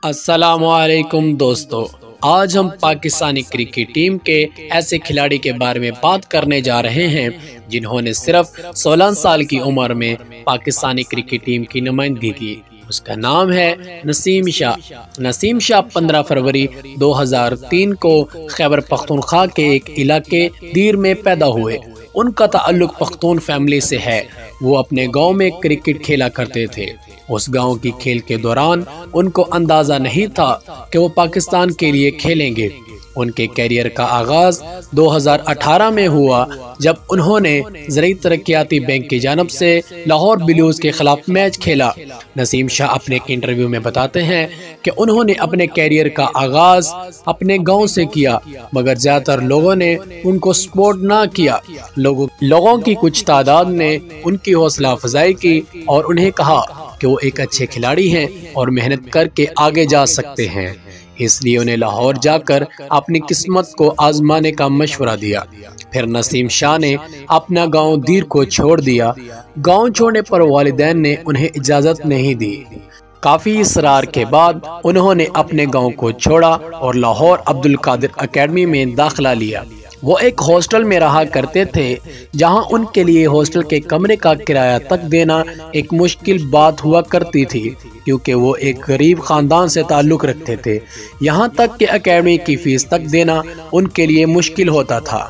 السلام علیکم دوستو، آج ہم پاکستانی کرکٹ ٹیم کے ایسے کھلاڑی کے بارے میں بات کرنے جا رہے ہیں جنہوں نے صرف 16 سال کی عمر میں پاکستانی کرکٹ ٹیم کی نمائندگی کی۔ اس کا نام ہے نسیم شاہ۔ نسیم شاہ 15 فروری 2003 کو خیبر پختونخوا کے ایک علاقے دیر میں پیدا ہوئے۔ ان کا تعلق پختون فیملی سے ہے۔ وہ اپنے گاؤں میں کرکٹ کھیلا کرتے تھے۔ اس گاؤں کی کھیل کے دوران ان کو اندازہ نہیں تھا کہ وہ پاکستان کے لیے کھیلیں گے۔ ان کے کیریئر کا آغاز 2018 میں ہوا جب انہوں نے زرعی ترقیاتی بینک کی جانب سے لاہور بلیوز کے خلاف میچ کھیلا۔ نسیم شاہ اپنے ایک انٹرویو میں بتاتے ہیں کہ انہوں نے اپنے کیریئر کا آغاز اپنے گاؤں سے کیا، مگر زیادہ تر لوگوں نے ان کو سپورٹ نہ کیا۔ لوگوں کی کچھ تعداد نے ان کی حوصلہ افزائی کی اور انہیں کہا کہ وہ ایک اچھے کھلاڑی ہیں اور محنت کر کے آگے جا سکتے ہیں، اس لیے انہیں لاہور جا کر اپنی قسمت کو آزمانے کا مشورہ دیا۔ پھر نسیم شاہ نے اپنا گاؤں دیر کو چھوڑ دیا۔ گاؤں چھوڑنے پر والدین نے انہیں اجازت نہیں دی۔ کافی اصرار کے بعد انہوں نے اپنے گاؤں کو چھوڑا اور لاہور عبدالقادر اکیڈمی میں داخلہ لیا۔ وہ ایک ہاسٹل میں رہا کرتے تھے جہاں ان کے لیے ہاسٹل کے کمرے کا کرایہ تک دینا ایک مشکل بات ہوا کرتی تھی، کیونکہ وہ ایک غریب خاندان سے تعلق رکھتے تھے۔ یہاں تک کہ اکیڈمی کی فیس تک دینا ان کے لیے مشکل ہوتا تھا۔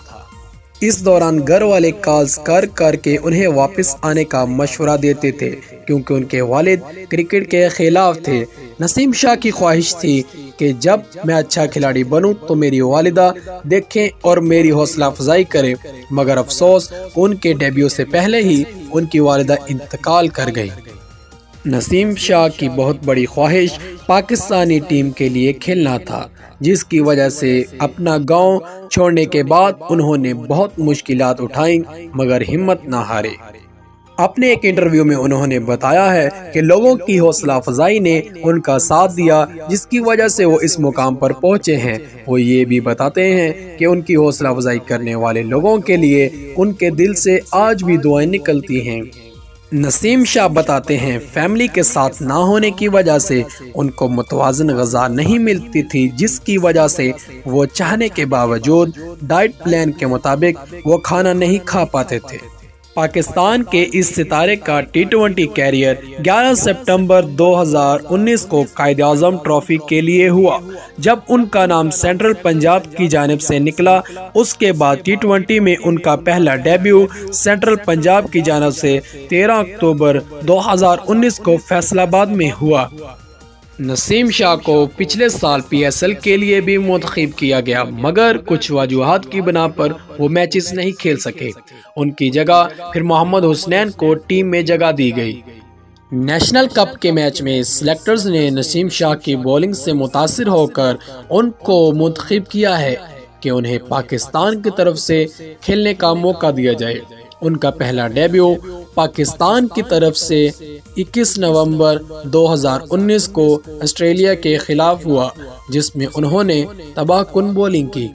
اس دوران گھر والے کالز کر کے انہیں واپس آنے کا مشورہ دیتے تھے، کیونکہ ان کے والد کرکٹ کے خلاف تھے۔ نسیم شاہ کی خواہش تھی کہ جب میں اچھا کھلاڑی بنوں تو میری والدہ دیکھیں اور میری حوصلہ افزائی کریں، مگر افسوس ان کے ڈیبیو سے پہلے ہی ان کی والدہ انتقال کر گئی۔ نسیم شاہ کی بہت بڑی خواہش پاکستانی ٹیم کے لیے کھیلنا تھا، جس کی وجہ سے اپنا گاؤں چھوڑنے کے بعد انہوں نے بہت مشکلات اٹھائیں مگر ہمت نہ ہارے۔ اپنے ایک انٹرویو میں انہوں نے بتایا ہے کہ لوگوں کی حوصلہ افزائی نے ان کا ساتھ دیا، جس کی وجہ سے وہ اس مقام پر پہنچے ہیں۔ وہ یہ بھی بتاتے ہیں کہ ان کی حوصلہ افزائی کرنے والے لوگوں کے لیے ان کے دل سے آج بھی دعائیں نکلتی ہیں۔ نسیم شاہ بتاتے ہیں فیملی کے ساتھ نہ ہونے کی وجہ سے ان کو متوازن غذا نہیں ملتی تھی، جس کی وجہ سے وہ چاہنے کے باوجود ڈائٹ پلان کے مطابق وہ کھانا نہیں کھا پاتے تھے۔ پاکستان کے اس ستارے کا T20 کیریئر 11 سپٹمبر 2019 کو قائد اعظم ٹرافی کے لیے ہوا، جب ان کا نام سینٹرل پنجاب کی جانب سے نکلا۔ اس کے بعد T20 میں ان کا پہلا ڈیبیو سینٹرل پنجاب کی جانب سے 13 اکتوبر 2019 کو فیصل آباد میں ہوا۔ نسیم شاہ کو پچھلے سال PSL کے لیے بھی منتخب کیا گیا، مگر کچھ وجوہات کی بنا پر وہ میچز نہیں کھیل سکے۔ ان کی جگہ پھر محمد حسنین کو ٹیم میں جگہ دی گئی۔ نیشنل کپ کے میچ میں سلیکٹرز نے نسیم شاہ کی بولنگ سے متاثر ہو کر ان کو منتخب کیا ہے کہ انہیں پاکستان کی طرف سے کھیلنے کا موقع دیا جائے۔ ان کا پہلا ڈیبیو پاکستان کی طرف سے 21 نومبر 2019 کو آسٹریلیا کے خلاف ہوا، جس میں انہوں نے تباہ کن بولنگ کی۔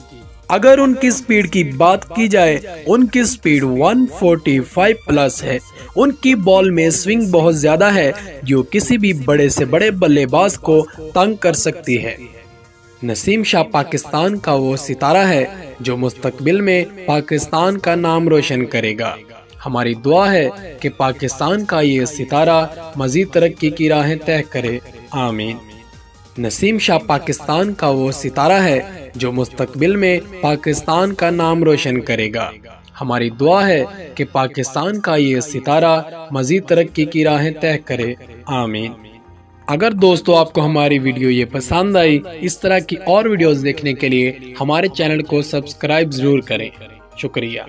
اگر ان کی سپیڈ کی بات کی جائے، ان کی سپیڈ 145 پلس ہے۔ ان کی بال میں سوئنگ بہت زیادہ ہے جو کسی بھی بڑے سے بڑے بلے باز کو تنگ کر سکتی ہے۔ نسیم شاہ پاکستان کا وہ ستارہ ہے جو مستقبل میں پاکستان کا نام روشن کرے گا۔ ہماری دعا ہے کہ پاکستان کا یہ ستارہ مزید ترقی کی راہیں طے کرے، آمین۔ نسیم شاہ پاکستان کا وہ ستارہ ہے جو مستقبل میں پاکستان کا نام روشن کرے گا۔ ہماری دعا ہے کہ پاکستان کا یہ ستارہ مزید ترقی کی راہیں طے کرے، آمین۔ اگر دوستو آپ کو ہماری ویڈیو یہ پسند آئی، اس طرح کی اور ویڈیوز دیکھنے کے لیے ہمارے چینل کو سبسکرائب ضرور کریں۔ شکریہ۔